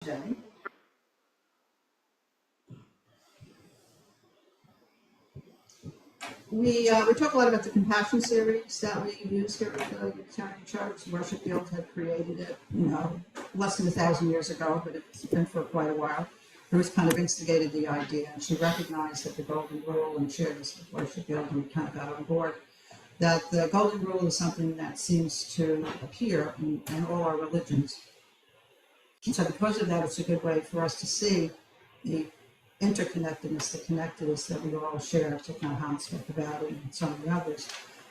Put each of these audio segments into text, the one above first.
Jenny. We talk a lot about the compassion series that we use here at the Unitarian Church. Worship Guild had created it, less than 1,000 years ago, but it's been for quite a while. Bruce kind of instigated the idea, and she recognized that the Golden Rule, and shared this with Worship Guild, and we kind of got on board, that the Golden Rule is something that seems to appear in all our religions. And so because of that, it's a good way for us to see the interconnectedness, the connectedness that we all share. So kind of Hans spoke about it and so many others.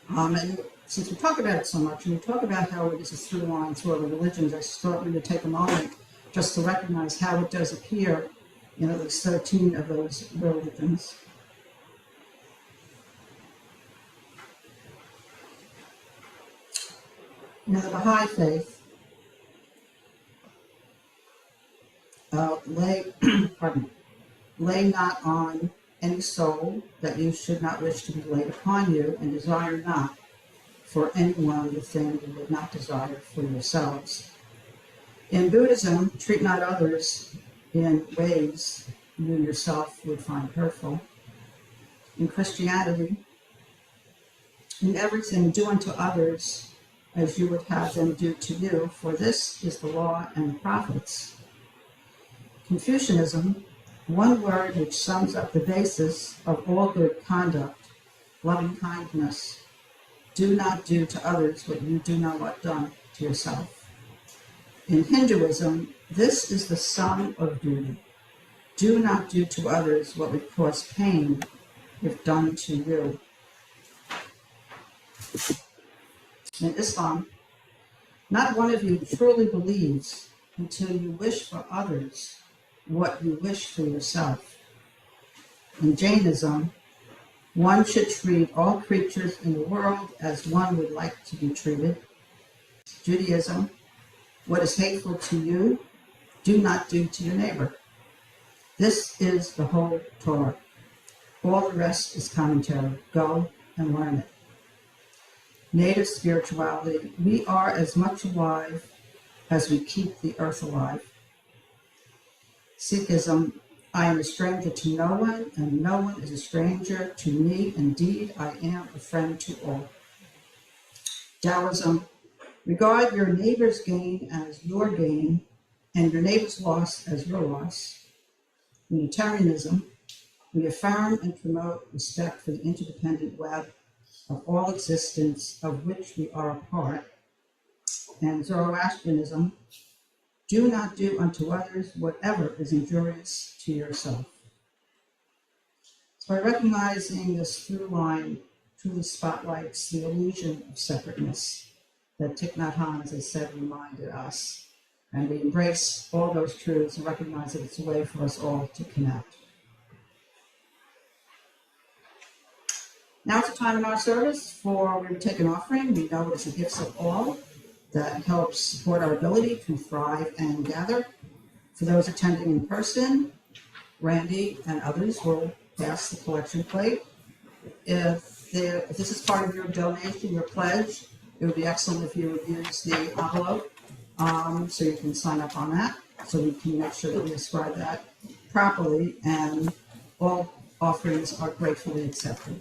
And since we talk about it so much, and we talk about how it is a through line through other religions, I thought we would take a moment just to recognize how it does appear in at least 13 of those religions. The Baha'i faith lay not on any soul that you should not wish to be laid upon you, and desire not for anyone the thing you would not desire for yourselves. In Buddhism, treat not others in ways you yourself would find hurtful. In Christianity, in everything do unto others as you would have them do to you, for this is the law and the prophets. Confucianism, one word which sums up the basis of all good conduct, loving kindness. Do not do to others what you do not want done to yourself. In Hinduism, this is the sum of duty. Do not do to others what would cause pain if done to you. In Islam, not one of you truly believes until you wish for others what you wish for yourself. In Jainism, one should treat all creatures in the world as one would like to be treated. Judaism, what is hateful to you, do not do to your neighbor. This is the whole Torah. All the rest is commentary. Go and learn it. Native spirituality, we are as much alive as we keep the earth alive. Sikhism, I am a stranger to no one, and no one is a stranger to me. Indeed, I am a friend to all. Taoism, regard your neighbor's gain as your gain, and your neighbor's loss as your loss. Unitarianism, we affirm and promote respect for the interdependent web of all existence of which we are a part. And Zoroastrianism, do not do unto others whatever is injurious to yourself. So by recognizing this through line truly spotlights the illusion of separateness that Thich Nhat Hanh, as I said, reminded us. And we embrace all those truths and recognize that it's a way for us all to connect. Now it's a time in our service for we take an offering. We know it's the gifts of all that helps support our ability to thrive and gather. For those attending in person, Randy and others will pass the collection plate. If this is part of your donation, your pledge, it would be excellent if you would use the envelope so you can sign up on that, so we can make sure that we ascribe that properly, and all offerings are gratefully accepted.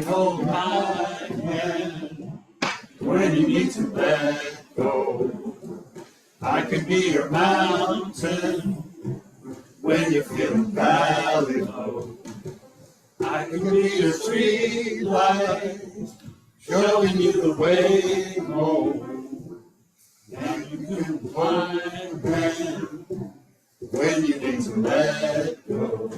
Hold my hand when you need to let go. I can be your mountain when you're feeling valley low. I can be your street light showing you the way home. And you can find hand when you need to let go.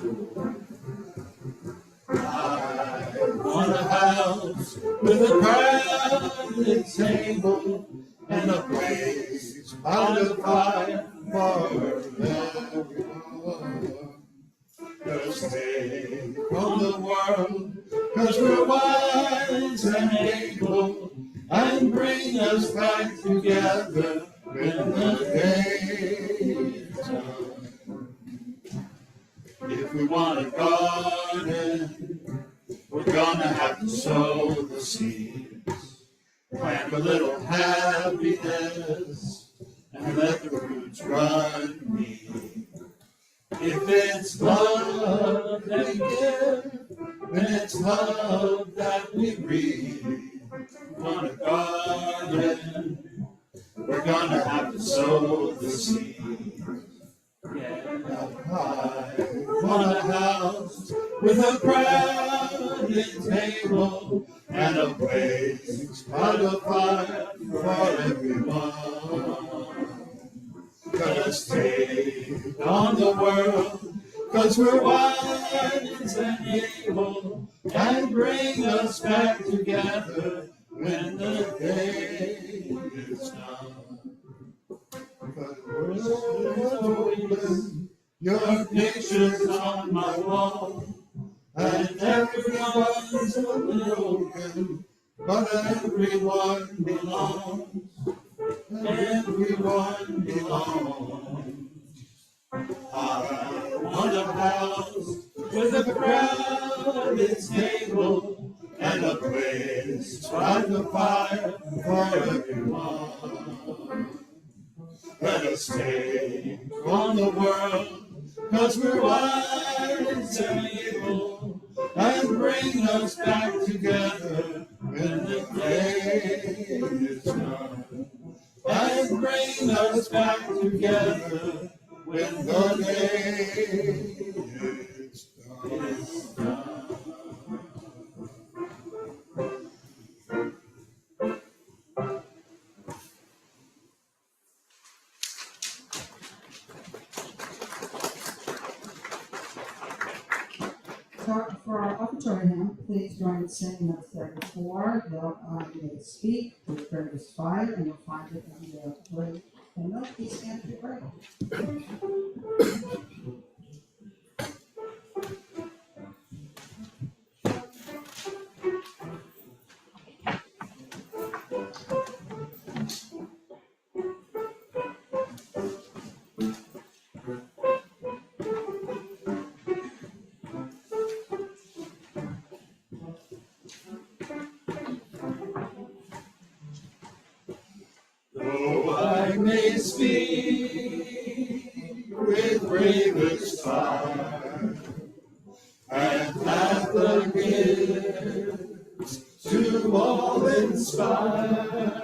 I want a house with a crowded table and a place by the fire for everyone. Just take from the world, 'cause we're wise and able, and bring us back together when the day's done. If we want a garden, we're gonna have to sow the seeds, plant a little happiness, and let the roots run deep. If it's love that we give, then it's love that we breathe. We want a garden, we're gonna have to sow the seeds. Yeah, I want a house with a crowded table and a place by the fire for everyone. Let us take on the world, 'cause we're wise and able, and bring us back together when the day is done. Your picture's on my wall, and everyone's broken, but everyone belongs. Everyone belongs. I want a house with a crowded table and a place by the fire for everyone. Let us take on the world, 'cause we're wise and able, and bring us back together when the day is done. And bring us back together when the day is done. So for our offertory hymn, please join in singing number 34, Thou Art May Speak, to the prayer is fire, and you'll find it in the plate. And now please stand for prayer. Though I may speak with bravest fire, and have the gifts to all inspire,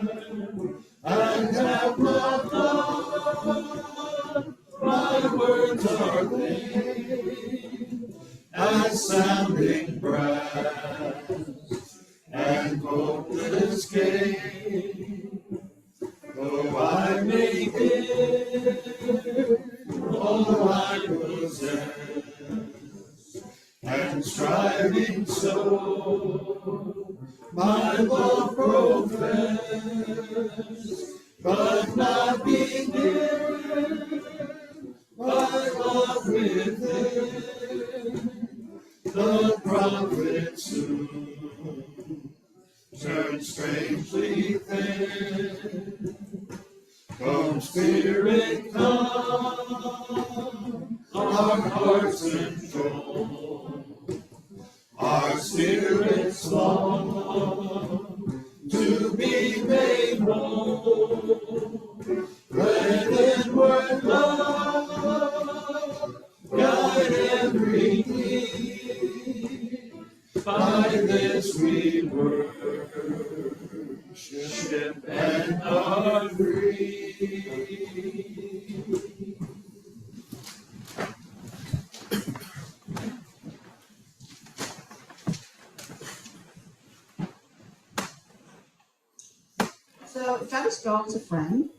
and have not love, my words are vain, as sounding brass and hopeless gain. Though I may give all I possess, and striving so my love profess, but not be near my love within, the prophet soon turns strangely thin. Come, Spirit, come, our hearts control, our spirits long to be made whole. Let inward love guide every need. By this we worship and are free. So Jody Stoll is a friend.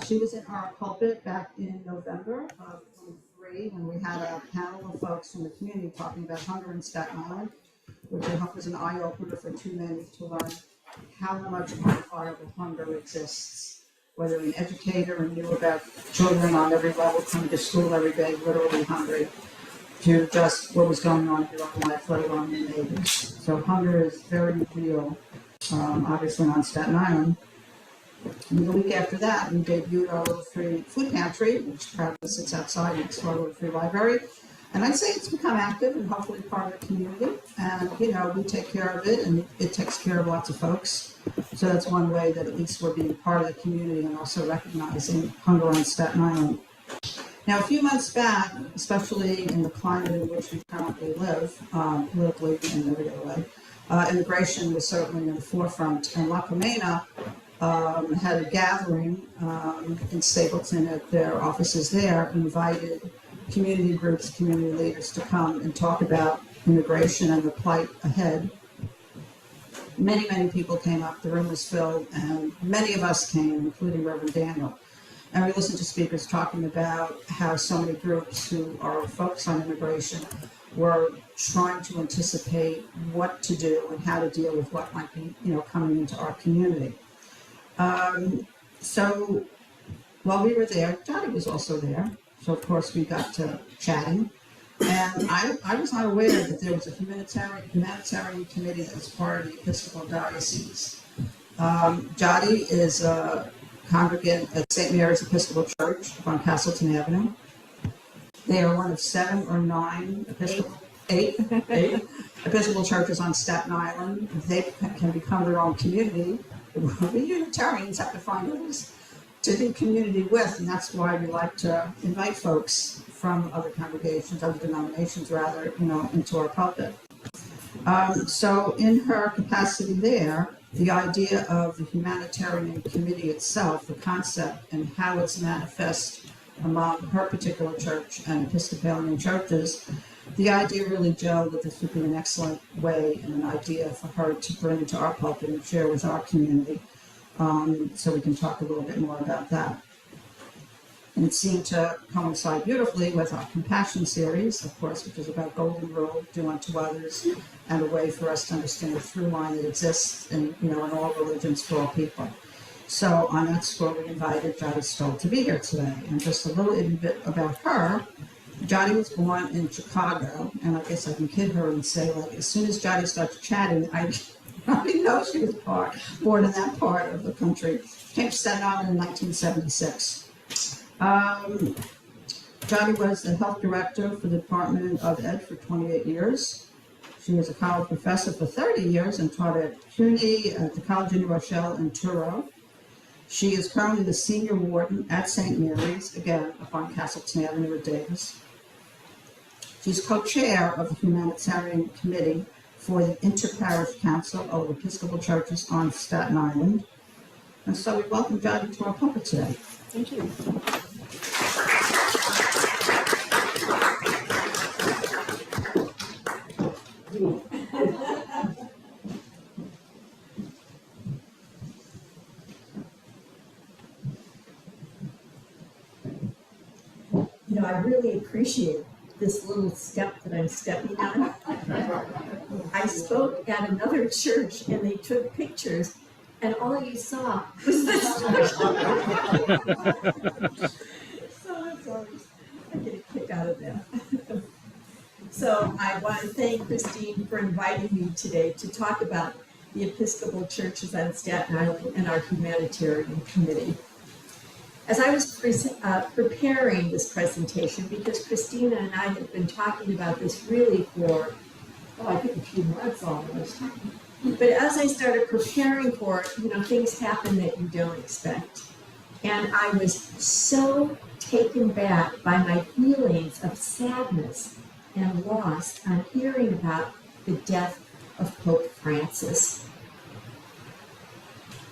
She was in our pulpit back in November of 23 when we had a panel of folks from the community talking about hunger in Staten Island. which I hope was an eye-opener for too many to learn how much unquantifiable hunger exists. Whether an educator knew about children on every level coming to school every day, literally hungry, to just what was going on in your own life, let alone your neighbors. So hunger is very real, obviously on Staten Island. And the week after that, we debuted our little free food pantry, which proudly sits outside next to our little free library. And I'd say it's become active and hopefully part of the community. And, we take care of it, and it takes care of lots of folks. So that's one way that at least we're being part of the community and also recognizing hunger on Staten Island. Now, a few months back, especially in the climate in which we currently live, politically and every other way, immigration was certainly in the forefront. And La Comena had a gathering in Stapleton at their offices there, invited community groups, community leaders to come and talk about immigration and the plight ahead. Many, many people came up, the room was filled, and many of us came, including Reverend Daniel. And we listened to speakers talking about how so many groups who are focused on immigration were trying to anticipate what to do and how to deal with what might be, coming into our community. So while we were there, Jody was also there. So of course we got to chatting. And I was not aware that there was a humanitarian committee that was part of the Episcopal Diocese. Jody is a congregant at St. Mary's Episcopal Church on Castleton Avenue. They are one of 7 or 9 eight Episcopal churches on Staten Island. They can become their own community. We Unitarians have to find others to be community with, and that's why we like to invite folks from other congregations, other denominations rather, into our pulpit. So in her capacity there, the idea of the Humanitarian Committee itself, the concept and how it's manifest among her particular church and Episcopalian churches, the idea really gelled that this would be an excellent way and an idea for her to bring into our pulpit and share with our community. So we can talk a little bit more about that. And it seemed to coincide beautifully with our compassion series, of course, which is about golden rule, do unto others, and a way for us to understand the through line that exists in all religions for all people. So on that score, we invited Jody Stoll to be here today. And just a little bit about her. Jody was born in Chicago, and I guess I can kid her and say, as soon as Jody starts chatting, I know she was born in that part of the country. Came to Staten Island in 1976. Jody was the health director for the Department of Ed for 28 years. She was a college professor for 30 years and taught at CUNY, at the College in New Rochelle, and Truro. She is currently the senior warden at St. Mary's, again, up on Castleton Avenue at Davis. She's co-chair of the Humanitarian Committee for the Inter-Parish Council of Episcopal Churches on Staten Island. And so we welcome Jody to our pulpit today. Thank you. I really appreciate this little step that I'm stepping on. I spoke at another church and they took pictures, and all you saw was this. So that's always, I get a kick out of that. So I want to thank Christine for inviting me today to talk about the Episcopal churches on Staten Island and our Humanitarian Committee. As I was preparing this presentation, because Christina and I have been talking about this really for, I think a few months almost. But as I started preparing for it, things happen that you don't expect. And I was so taken back by my feelings of sadness and loss on hearing about the death of Pope Francis.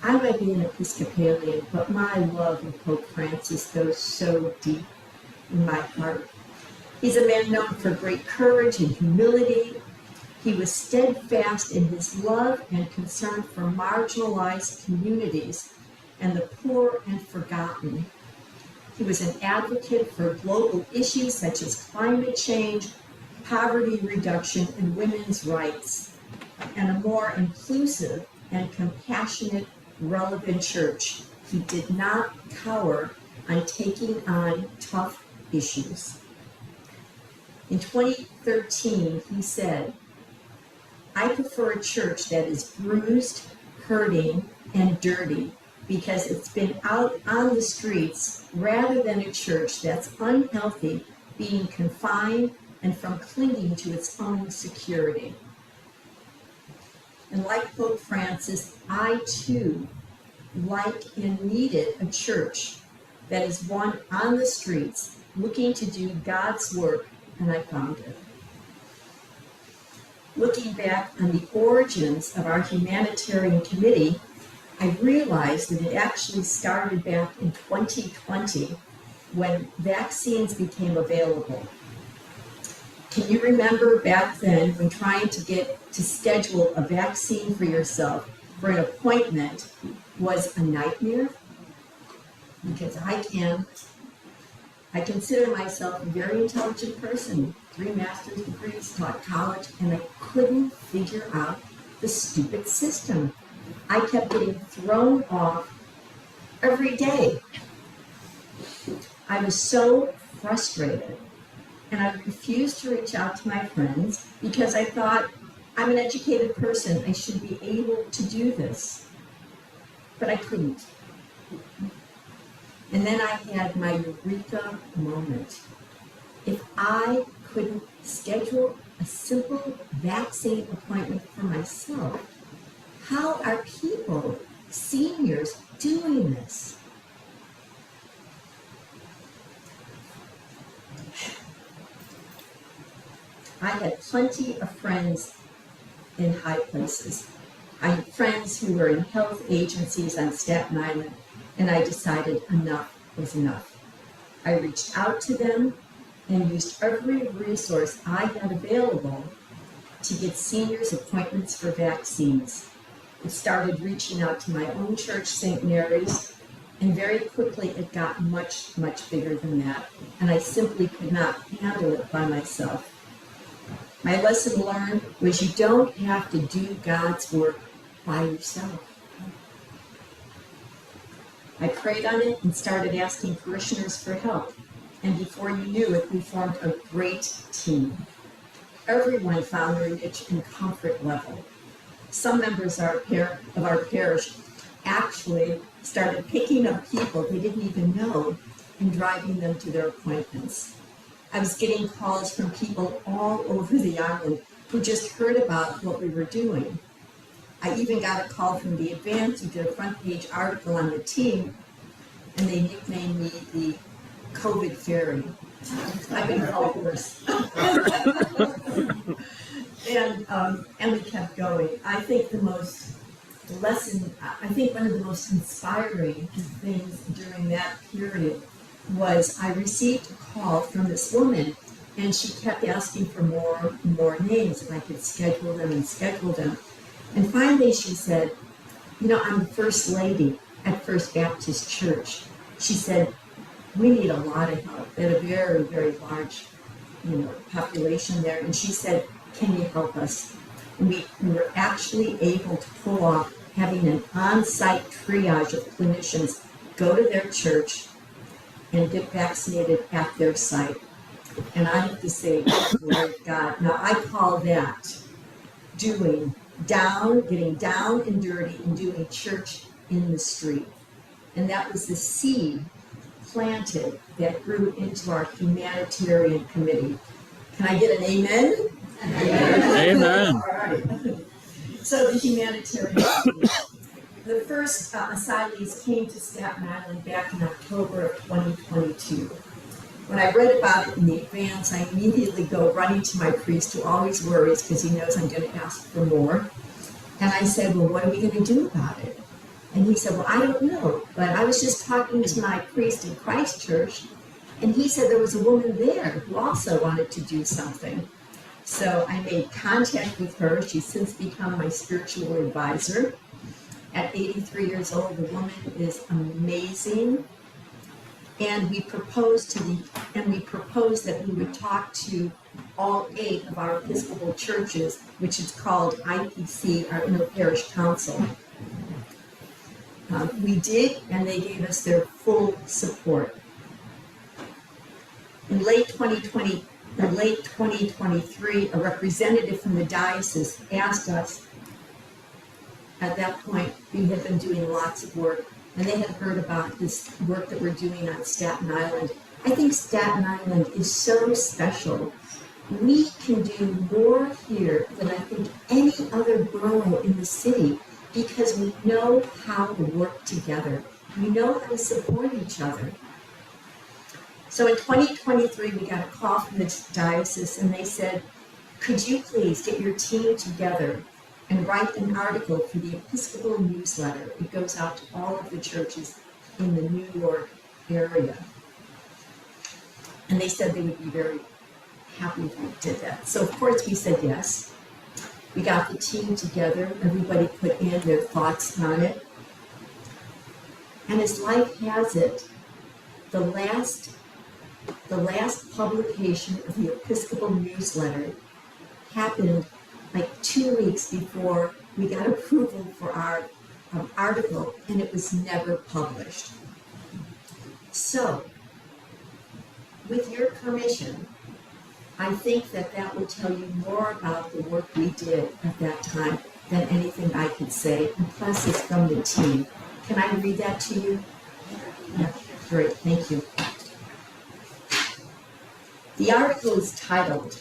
I might be an Episcopalian, but my love of Pope Francis goes so deep in my heart. He's a man known for great courage and humility. He was steadfast in his love and concern for marginalized communities and the poor and forgotten. He was an advocate for global issues such as climate change, poverty reduction, and women's rights. and a more inclusive and compassionate, relevant church. He did not cower on taking on tough issues. In 2013, he said, "I prefer a church that is bruised, hurting, and dirty because it's been out on the streets rather than a church that's unhealthy, being confined and from clinging to its own security." And like Pope Francis, I too like and needed a church that is one on the streets looking to do God's work, and I found it. Looking back on the origins of our Humanitarian Committee, I realized that it actually started back in 2020 when vaccines became available. Can you remember back then when trying to schedule a vaccine for yourself for an appointment was a nightmare? Because I consider myself a very intelligent person, 3 master's degrees, taught college, and I couldn't figure out the stupid system. I kept getting thrown off every day. I was so frustrated, and I refused to reach out to my friends because I thought, I'm an educated person, I should be able to do this. But I couldn't. And then I had my eureka moment. If I couldn't schedule a simple vaccine appointment for myself, how are people, seniors, doing this? I had plenty of friends in high places. I had friends who were in health agencies on Staten Island, and I decided enough was enough. I reached out to them and used every resource I had available to get seniors appointments for vaccines. I started reaching out to my own church, St. Mary's, and very quickly it got much, much bigger than that, and I simply could not handle it by myself. My lesson learned was you don't have to do God's work by yourself. I prayed on it and started asking parishioners for help, and before you knew it, we formed a great team. Everyone found their niche and comfort level. Some members of our parish actually started picking up people they didn't even know and driving them to their appointments. I was getting calls from people all over the island who just heard about what we were doing. I even got a call from the Advance who did a front page article on the team, and they nicknamed me the COVID fairy. I've been called worse. And we kept going. I think one of the most inspiring things during that period was I received a call from this woman, and she kept asking for more names, if I could schedule them. And finally she said, I'm the First Lady at First Baptist Church. She said, we need a lot of help. They had a very, very large, population there. And she said, can you help us? And we were actually able to pull off having an on-site triage of clinicians go to their church and get vaccinated at their site. And I have to say, Lord God, now I call that getting down and dirty and doing church in the street. And that was the seed planted that grew into our Humanitarian Committee. Can I get an amen? Amen. All right. So the Humanitarian Committee. The first asylees came to Staten Island back in October of 2022. When I read about it in the Advance, I immediately go running to my priest, who always worries because he knows I'm going to ask for more. And I said, well, what are we going to do about it? And he said, well, I don't know. But I was just talking to my priest in Christchurch, and he said there was a woman there who also wanted to do something. So I made contact with her. She's since become my spiritual advisor. At 83 years old, the woman is amazing. And we proposed that we would talk to all 8 of our Episcopal churches, which is called IPC, our Inter-Parish Council. We did, and they gave us their full support. In late 2023, a representative from the diocese asked us, at that point, we had been doing lots of work, and they had heard about this work that we're doing on Staten Island. I think Staten Island is so special. We can do more here than I think any other borough in the city because we know how to work together. We know how to support each other. So in 2023, we got a call from the diocese and they said, could you please get your team together and write an article for the Episcopal newsletter? It goes out to all of the churches in the New York area. And they said they would be very happy if we did that. So of course we said yes. We got the team together. Everybody put in their thoughts on it. And as life has it, the last publication of the Episcopal newsletter happened like 2 weeks before we got approval for our article, and it was never published. So, with your permission, I think that will tell you more about the work we did at that time than anything I could say, and plus it's from the team. Can I read that to you? Yeah, great, thank you. The article is titled,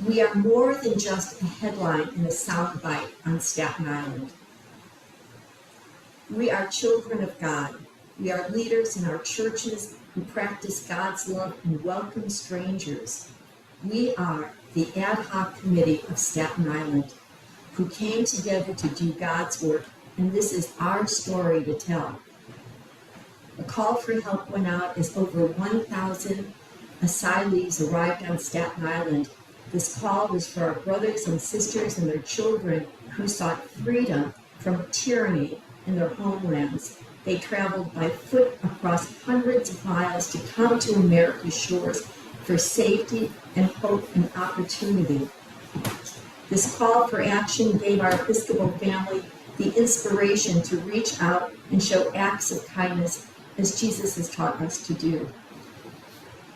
"We are more than just a headline and a soundbite on Staten Island. We are children of God. We are leaders in our churches who practice God's love and welcome strangers. We are the ad hoc committee of Staten Island, who came together to do God's work, and this is our story to tell." A call for help went out as over 1,000 asylees arrived on Staten Island. This call was for our brothers and sisters and their children who sought freedom from tyranny in their homelands. They traveled by foot across hundreds of miles to come to America's shores for safety and hope and opportunity. This call for action gave our Episcopal family the inspiration to reach out and show acts of kindness as Jesus has taught us to do.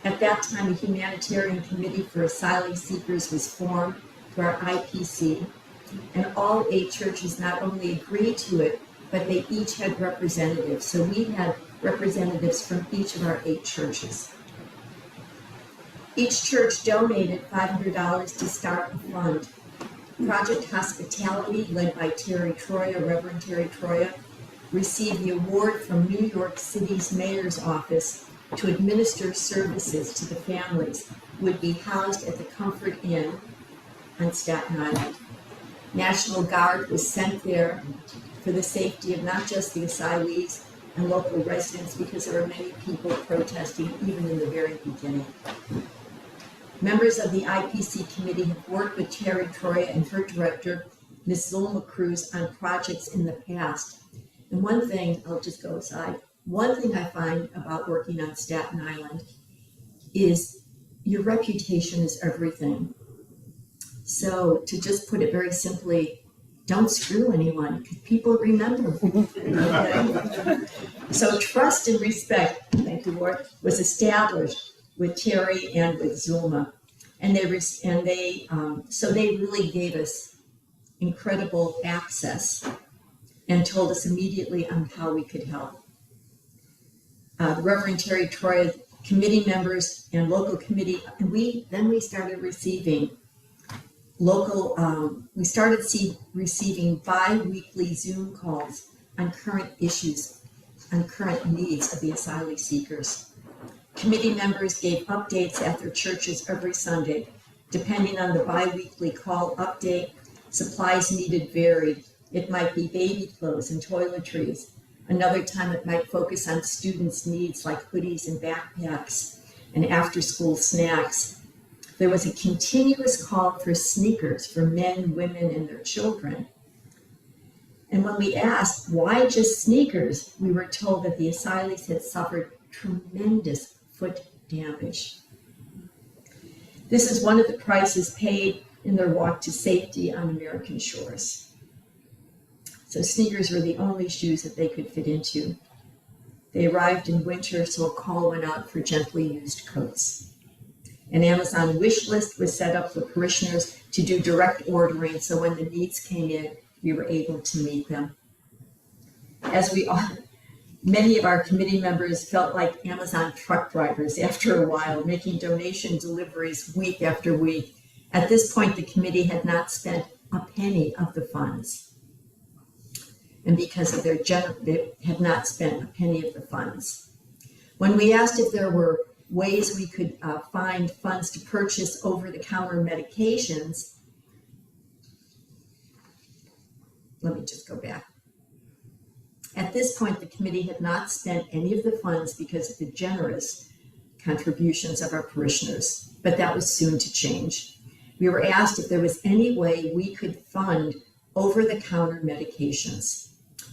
At that time, a Humanitarian Committee for Asylum Seekers was formed through our IPC, and all 8 churches not only agreed to it, but they each had representatives. So we had representatives from each of our 8 churches. Each church donated $500 to start a fund. Project Hospitality, led by Reverend Terry Troya, received the award from New York City's mayor's office to administer services to the families who would be housed at the Comfort Inn on Staten Island. National Guard was sent there for the safety of not just the asylees and local residents, because there were many people protesting even in the very beginning. Members of the IPC committee have worked with Terry Troya and her director, Ms. Zulma Cruz, on projects in the past. And one thing, I'll just go aside, one thing I find about working on Staten Island is your reputation is everything. So to just put it very simply, don't screw anyone, because people remember. Okay? So trust and respect, thank you, Lord, was established with Terry and with Zulma, and they really gave us incredible access and told us immediately on how we could help. The Reverend Terry Troya, committee members and local committee, and we started receiving receiving bi-weekly Zoom calls on current issues, on current needs of the asylum seekers. Committee members gave updates at their churches every Sunday. Depending on the bi-weekly call update, supplies needed varied. It might be baby clothes and toiletries. Another time it might focus on students' needs like hoodies and backpacks and after-school snacks. There was a continuous call for sneakers for men, women, and their children. And when we asked, why just sneakers, we were told that the asylees had suffered tremendous foot damage. This is one of the prices paid in their walk to safety on American shores. So sneakers were the only shoes that they could fit into. They arrived in winter, so a call went out for gently used coats. An Amazon wish list was set up for parishioners to do direct ordering, so when the needs came in, we were able to meet them. Many of our committee members felt like Amazon truck drivers after a while, making donation deliveries week after week. At this point, the committee had not spent a penny of the funds. And because of they had not spent a penny of the funds. When we asked if there were ways we could find funds to purchase over-the-counter medications, let me just go back. At this point, the committee had not spent any of the funds because of the generous contributions of our parishioners, but that was soon to change. We were asked if there was any way we could fund over-the-counter medications.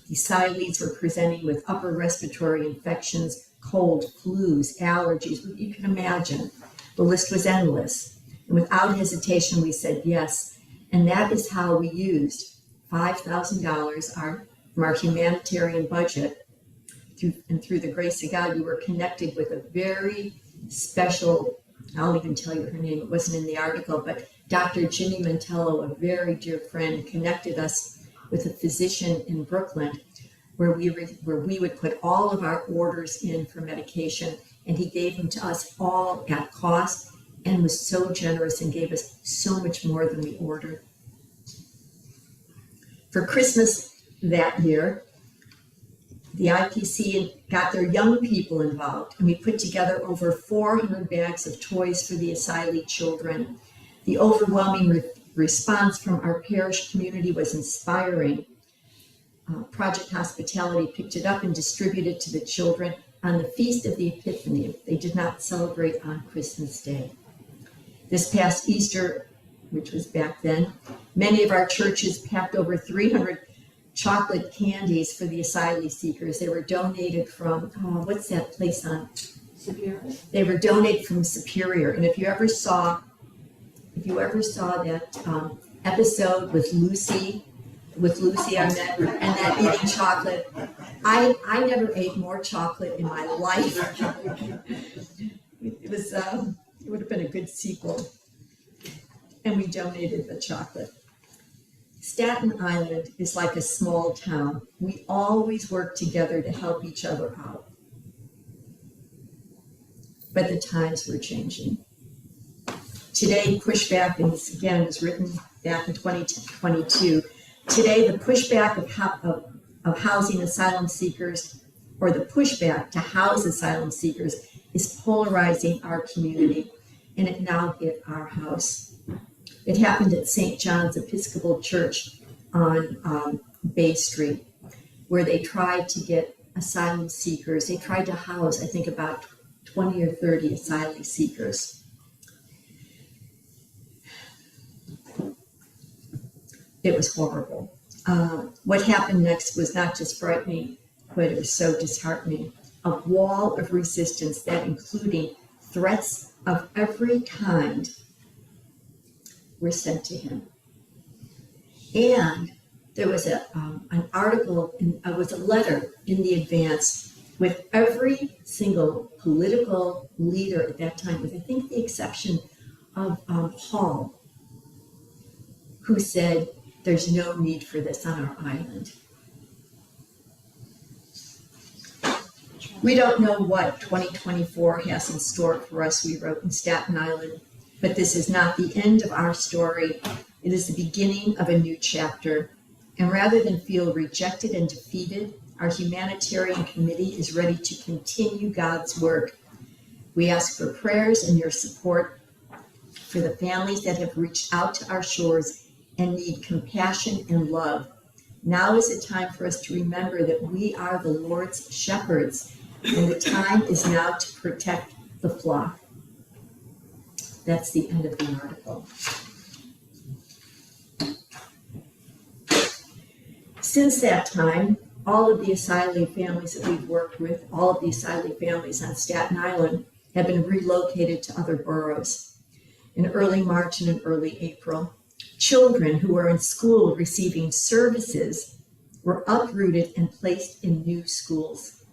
The asylees were presenting with upper respiratory infections, cold, flus, allergies, you can imagine. The list was endless. And without hesitation, we said yes. And that is how we used $5,000 from our humanitarian budget. Through the grace of God, we were connected with a very special, I'll even tell you her name, it wasn't in the article, but Dr. Ginny Mantello, a very dear friend, connected us with a physician in Brooklyn where we would put all of our orders in for medication, and he gave them to us all at cost and was so generous and gave us so much more than we ordered. For Christmas that year, the IPC got their young people involved, and we put together over 400 bags of toys for the asylee children. The overwhelming response from our parish community was inspiring. Project Hospitality picked it up and distributed it to the children on the Feast of the Epiphany. They did not celebrate on Christmas Day. This past Easter, which was back then, many of our churches packed over 300 chocolate candies for the asylee seekers. They were donated from, what's that place on? Superior. They were donated from Superior. And if you ever saw that episode with Lucy on that, and that eating chocolate, I never ate more chocolate in my life. It would have been a good sequel. And we donated the chocolate. Staten Island is like a small town. We always work together to help each other out. But the times were changing. Today, pushback, and this again was written back in 2022. Today, the pushback of housing asylum seekers, or the pushback to house asylum seekers, is polarizing our community, and it now hit our house. It happened at St. John's Episcopal Church on Bay Street, where they tried to get asylum seekers. They tried to house, I think, about 20 or 30 asylum seekers. It was horrible. What happened next was not just frightening, but it was so disheartening. A wall of resistance that including threats of every kind were sent to him. And there was an article, was a letter in the Advance with every single political leader at that time, with I think the exception of Hall, who said, there's no need for this on our island. We don't know what 2024 has in store for us, we wrote in Staten Island, but this is not the end of our story. It is the beginning of a new chapter. And rather than feel rejected and defeated, our Humanitarian Committee is ready to continue God's work. We ask for prayers and your support for the families that have reached out to our shores and need compassion and love. Now is the time for us to remember that we are the Lord's shepherds, and the time is now to protect the flock. That's the end of the article. Since that time, all of the asylee families that we've worked with, all of the asylee families on Staten Island have been relocated to other boroughs. in early March and in early April. Children who were in school receiving services were uprooted and placed in new schools.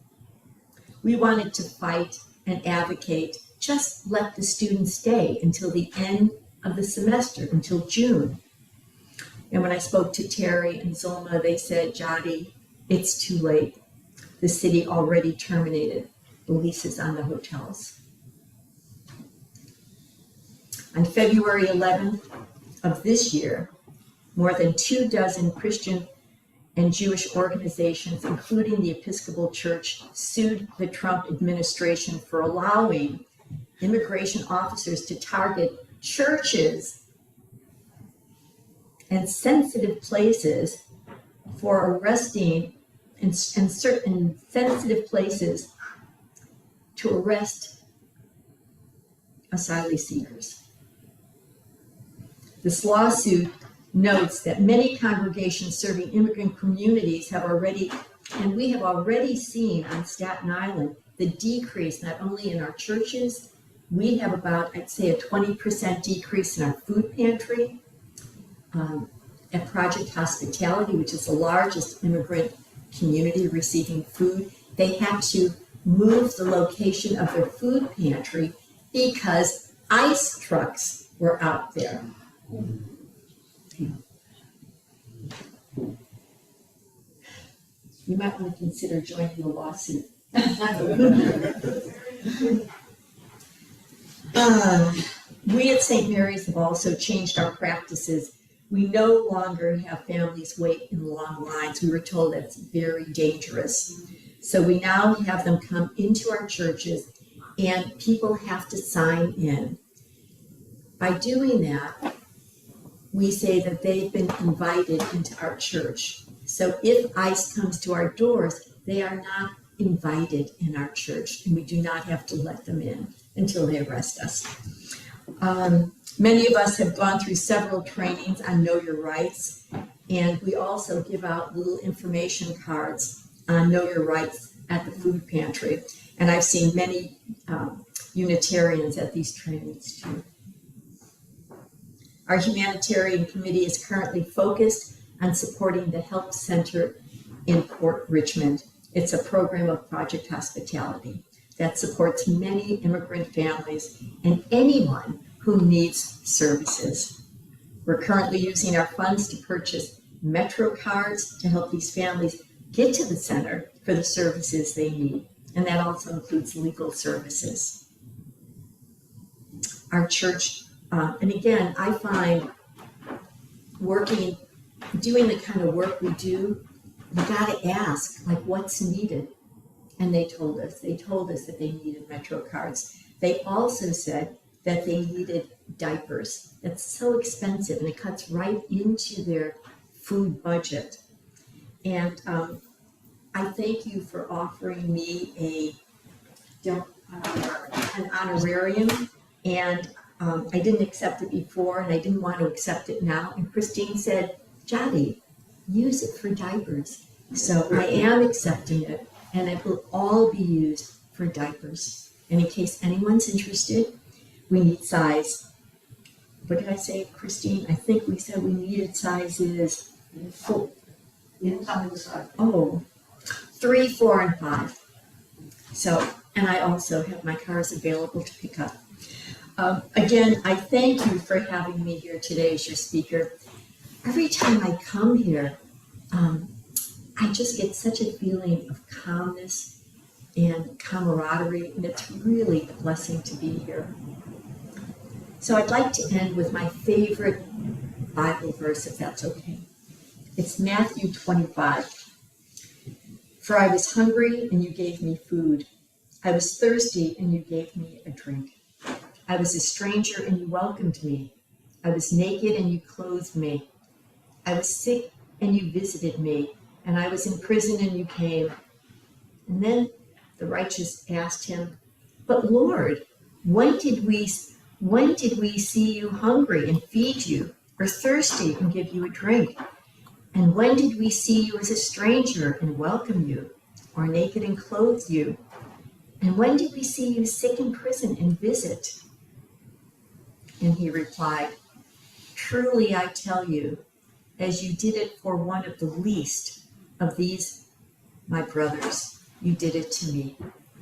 We wanted to fight and advocate, just let the students stay until the end of the semester, until June. And when I spoke to Terry and Zulma, they said, Jody, it's too late. The city already terminated the leases on the hotels. On February 11th of this year, more than 24 Christian and Jewish organizations, including the Episcopal Church, sued the Trump administration for allowing immigration officers to target churches and sensitive places for arresting and certain sensitive places to arrest asylum seekers. This lawsuit notes that many congregations serving immigrant communities have already, and we have already seen on Staten Island, the decrease not only in our churches, we have about, I'd say, a 20% decrease in our food pantry. At Project Hospitality, which is the largest immigrant community receiving food, they had to move the location of their food pantry because ice trucks were out there. You might want to consider joining the lawsuit. We at St. Mary's have also changed our practices. We no longer have families wait in long lines. We were told that's very dangerous. So we now have them come into our churches and people have to sign in. By doing that, we say that they've been invited into our church. So if ICE comes to our doors, they are not invited in our church, and we do not have to let them in until they arrest us. Many of us have gone through several trainings on Know Your Rights, and we also give out little information cards on Know Your Rights at the food pantry. And I've seen many Unitarians at these trainings too. Our Humanitarian Committee is currently focused on supporting the Help Center in Port Richmond. It's a program of Project Hospitality that supports many immigrant families and anyone who needs services. We're currently using our funds to purchase Metro cards to help these families get to the center for the services they need. And that also includes legal services. Our church, and again, I find doing the kind of work we do, we gotta ask, like, what's needed? And they told us that they needed Metro cards. They also said that they needed diapers. That's so expensive and it cuts right into their food budget. And I thank you for offering me an honorarium, and I didn't accept it before and I didn't want to accept it now. And Christine said, Jody, use it for diapers. So I am accepting it, and it will all be used for diapers. And in case anyone's interested, we need size. What did I say, Christine? I think we said we needed sizes 4. Oh, 3, 4, and 5. So, and I also have my cars available to pick up. Again, I thank you for having me here today as your speaker. Every time I come here, I just get such a feeling of calmness and camaraderie, and it's really a blessing to be here. So I'd like to end with my favorite Bible verse, if that's okay. It's Matthew 25. For I was hungry, and you gave me food. I was thirsty, and you gave me a drink. I was a stranger, and you welcomed me. I was naked, and you clothed me. I was sick, and you visited me. And I was in prison, and you came. And then the righteous asked him, but Lord, when did we see you hungry and feed you, or thirsty and give you a drink? And when did we see you as a stranger and welcome you, or naked and clothe you? And when did we see you sick in prison and visit? And he replied, "Truly I tell you, as you did it for one of the least of these, my brothers, you did it to me."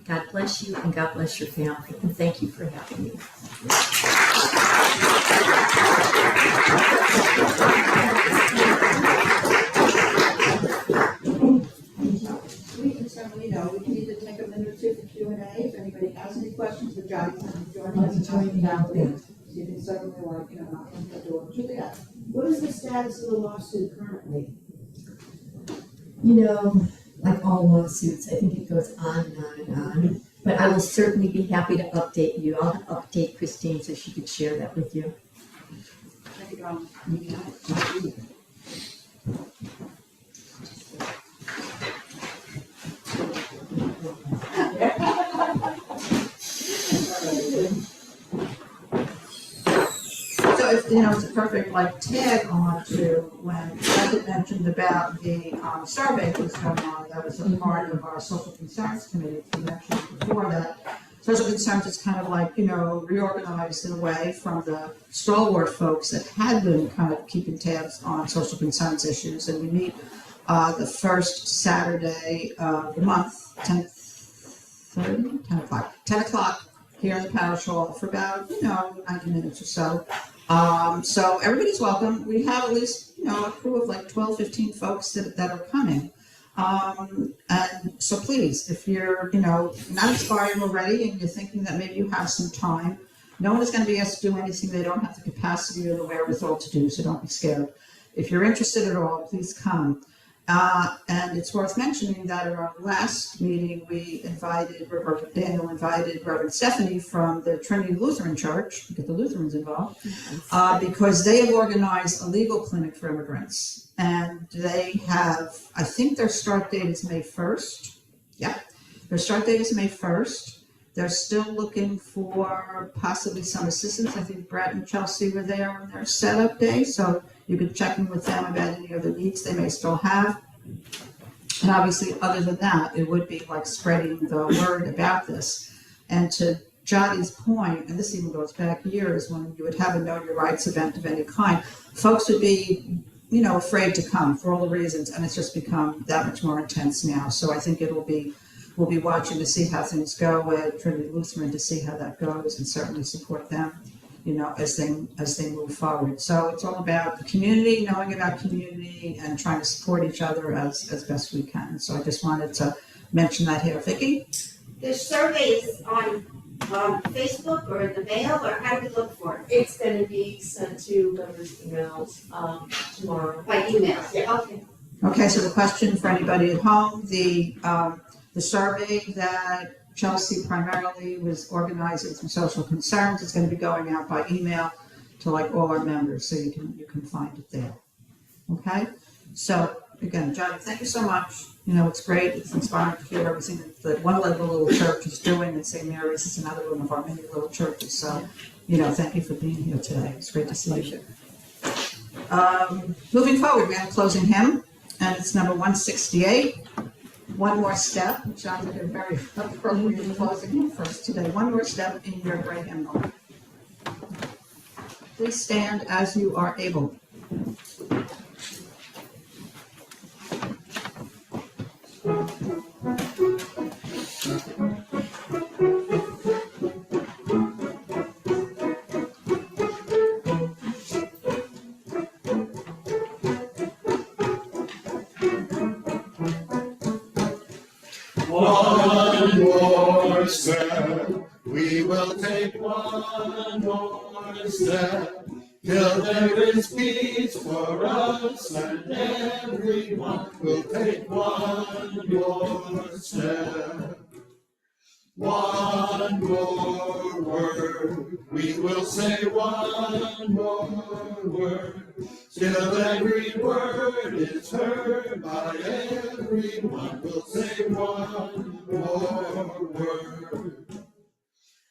God bless you, and God bless your family, and thank you for having me. We can certainly, we can either take a minute or two for Q&A. If anybody has any questions, the Jody can join us. So you can certainly, knock on the door. Juliet. What is the status of the lawsuit currently? Like all lawsuits, I think it goes on and on and on. But I will certainly be happy to update you. I'll update Christine so she could share that with you. So it's a perfect tag on to when Brenda mentioned about the survey that was going on. That was a part of our social concerns committee. We mentioned before that social concerns is kind of reorganized in a way from the stalwart folks that had been kind of keeping tabs on social concerns issues. And we meet the first Saturday of the month, 10 o'clock here in the parish hall for about 90 minutes or so. So everybody's welcome. We have at least, a crew of 12, 15 folks that are coming. And so please, if you're, not inspired already and you're thinking that maybe you have some time, no one is going to be asked to do anything they don't have the capacity or the wherewithal to do, so don't be scared. If you're interested at all, please come. And it's worth mentioning that at our last meeting, Daniel invited Reverend Stephanie from the Trinity Lutheran Church, to get the Lutherans involved, because they have organized a legal clinic for immigrants. And they have, I think their start date is May 1st. Yeah, their start date is May 1st. They're still looking for possibly some assistance. I think Brett and Chelsea were there on their setup day, so you could check in with them about any other needs they may still have. And obviously, other than that, it would be spreading the word about this. And to Jody's point, and this even goes back years when you would have a Know Your Rights event of any kind, folks would be, afraid to come for all the reasons, and it's just become that much more intense now. So I think we'll be watching to see how things go at Trinity Lutheran, to see how that goes, and certainly support them, as they move forward. So it's all about the community, knowing about community, and trying to support each other as best we can. So I just wanted to mention that here. Vicki? The survey is on Facebook or in the mail, or how do we look for it? It's going to be sent to members' emails tomorrow. By email? Yeah. Okay. Okay, so the question for anybody at home, the survey that Chelsea primarily was organizing some social concerns is going to be going out by email to all our members, so you can find it there. Okay, so again, Jody, thank you so much. It's great. It's inspiring to hear everything that one little church is doing, and St. Mary's is another one of our many little churches. So, thank you for being here today. It's great to see you. Moving forward, we have a closing hymn, and it's number 168. One more step, which I think are very appropriate closing for us today. One more step in your great hymnal. Please stand as you are able. One more step, we will take one more step, till there is peace for us, and everyone will take one more step. One more word, we will say one more word, till every word is heard by everyone. We'll say one more word.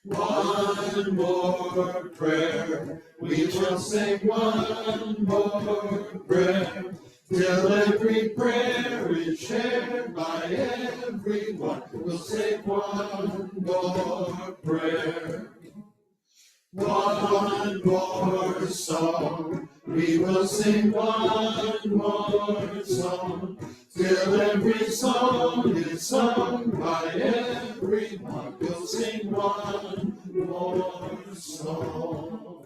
One more prayer, we will say one more prayer, till every prayer is shared by everyone. We'll say one more prayer. one more song. We will sing one more song. Till every song is sung by everyone. We'll sing one more song.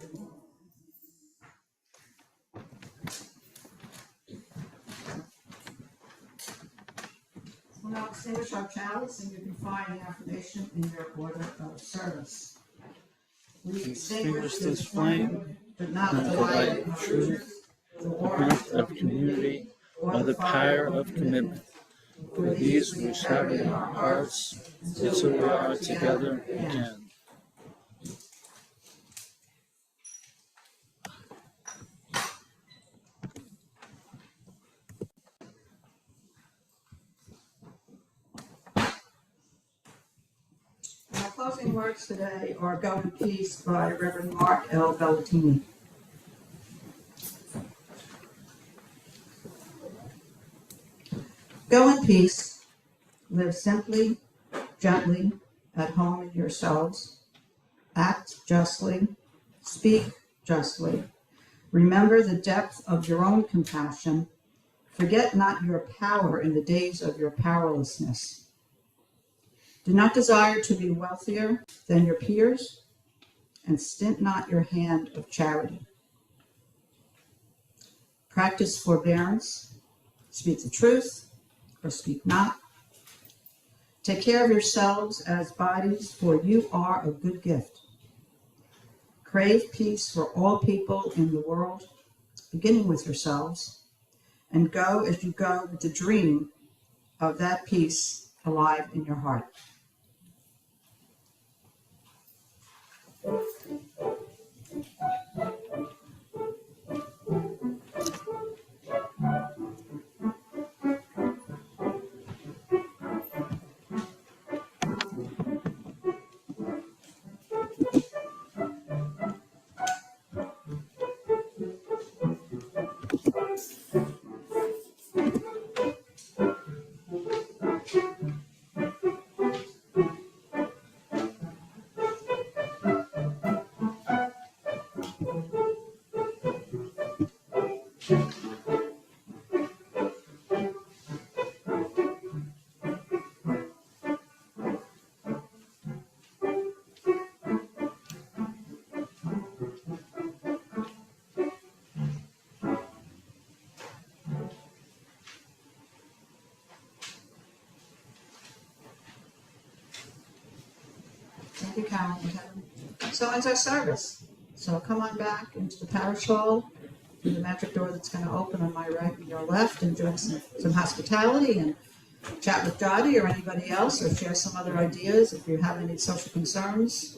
We'll now extinguish our chalice, and you can find the affirmation in your order of service. We Extinguish this flame, but not not the the light of truth, the warmth of community, or the fire of commitment. For these we have in our hearts, until we are together again. Our closing words today are Go in Peace by Reverend Mark L. Bellatini. Go in peace, live simply, gently, at home in yourselves, act justly, speak justly, remember the depth of your own compassion, forget not your power in the days of your powerlessness. Do not desire to be wealthier than your peers, and stint not your hand of charity. Practice forbearance, speak the truth, or speak not. Take care of yourselves as bodies, for you are a good gift. Crave peace for all people in the world, beginning with yourselves, and go as you go with the dream of that peace alive in your heart. Thank you, Carol and Kevin. So ends our service. So come on back into the parish hall, through the magic door that's going to open on my right and your left, and join some hospitality and chat with Jody or anybody else, or share some other ideas if you have any social concerns.